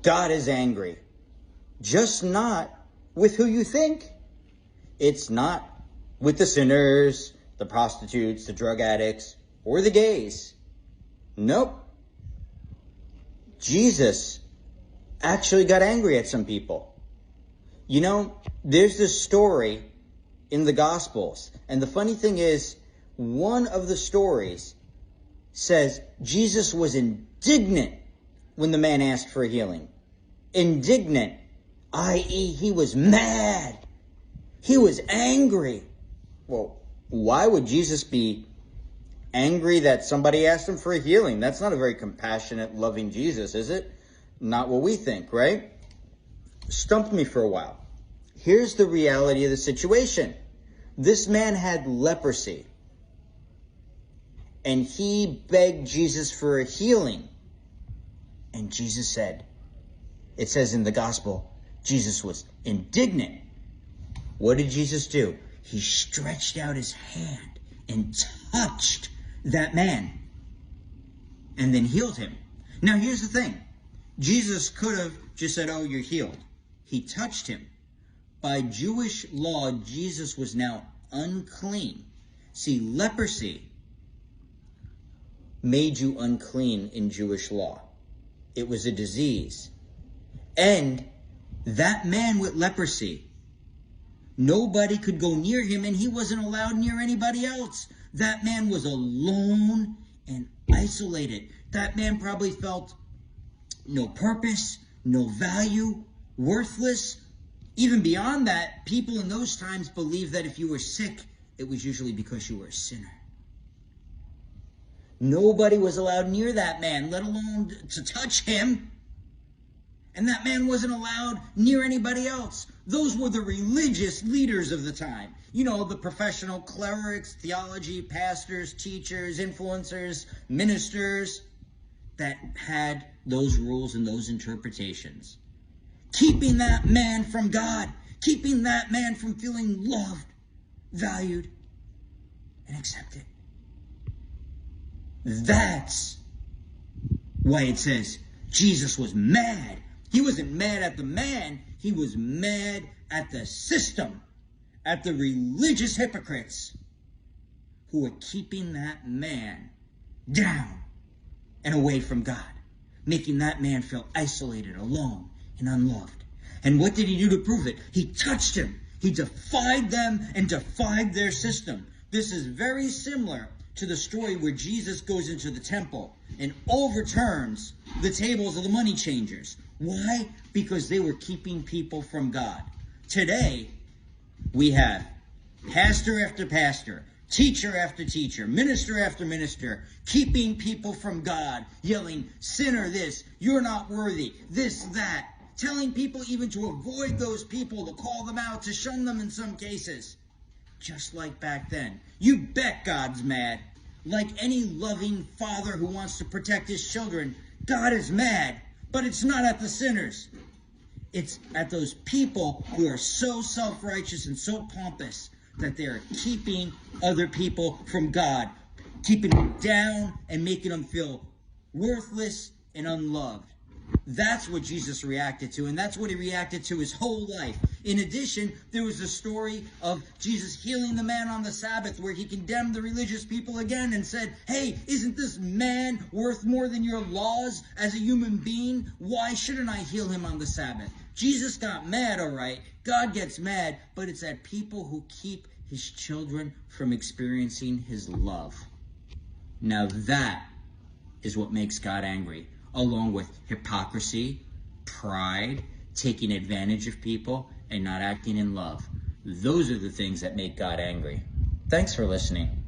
God is angry, just not with who you think. It's not with the sinners, the prostitutes, the drug addicts, or the gays. Nope. Jesus actually got angry at some people. You know, there's this story in the Gospels, and the funny thing is, one of the stories says Jesus was indignant when the man asked for healing. Indignant, i.e., he was mad. He was angry. Well, why would Jesus be angry that somebody asked him for a healing? That's not a very compassionate, loving Jesus, is it? Not what we think, right? Stumped me for a while. Here's the reality of the situation. This man had leprosy, and he begged Jesus for a healing. And Jesus said, it says in the gospel, Jesus was indignant. What did Jesus do? He stretched out his hand and touched that man and then healed him. Now, here's the thing. Jesus could have just said, oh, you're healed. He touched him. By Jewish law, Jesus was now unclean. See, leprosy made you unclean in Jewish law. It was a disease. And that man with leprosy, nobody could go near him, and he wasn't allowed near anybody else. That man was alone and isolated. That man probably felt no purpose, no value, worthless. Even beyond that, people in those times believed that if you were sick, it was usually because you were a sinner. Nobody was allowed near that man, let alone to touch him. And that man wasn't allowed near anybody else. Those were the religious leaders of the time. You know, the professional clerics, theology, pastors, teachers, influencers, ministers that had those rules and those interpretations. Keeping that man from God. Keeping that man from feeling loved, valued, and accepted. That's why it says Jesus was mad. He wasn't mad at the man. He was mad at the system, at the religious hypocrites who were keeping that man down and away from God, making that man feel isolated, alone, and unloved. And what did he do to prove it? He touched him. He defied them and defied their system. This is very similar to the story where Jesus goes into the temple and overturns the tables of the money changers. Why? Because they were keeping people from God. Today, we have pastor after pastor, teacher after teacher, minister after minister, keeping people from God, yelling, sinner this, you're not worthy, this, that, telling people even to avoid those people, to call them out, to shun them in some cases. Just like back then. You bet God's mad. Like any loving father who wants to protect his children, God is mad. But it's not at the sinners. It's at those people who are so self-righteous and so pompous that they're keeping other people from God, keeping them down and making them feel worthless and unloved. That's what Jesus reacted to, and that's what he reacted to his whole life. In addition, there was the story of Jesus healing the man on the Sabbath, where he condemned the religious people again and said, hey, isn't this man worth more than your laws as a human being? Why shouldn't I heal him on the Sabbath? Jesus got mad, all right. God gets mad, but it's at people who keep his children from experiencing his love. Now that is what makes God angry, along with hypocrisy, pride, taking advantage of people, and not acting in love. Those are the things that make God angry. Thanks for listening.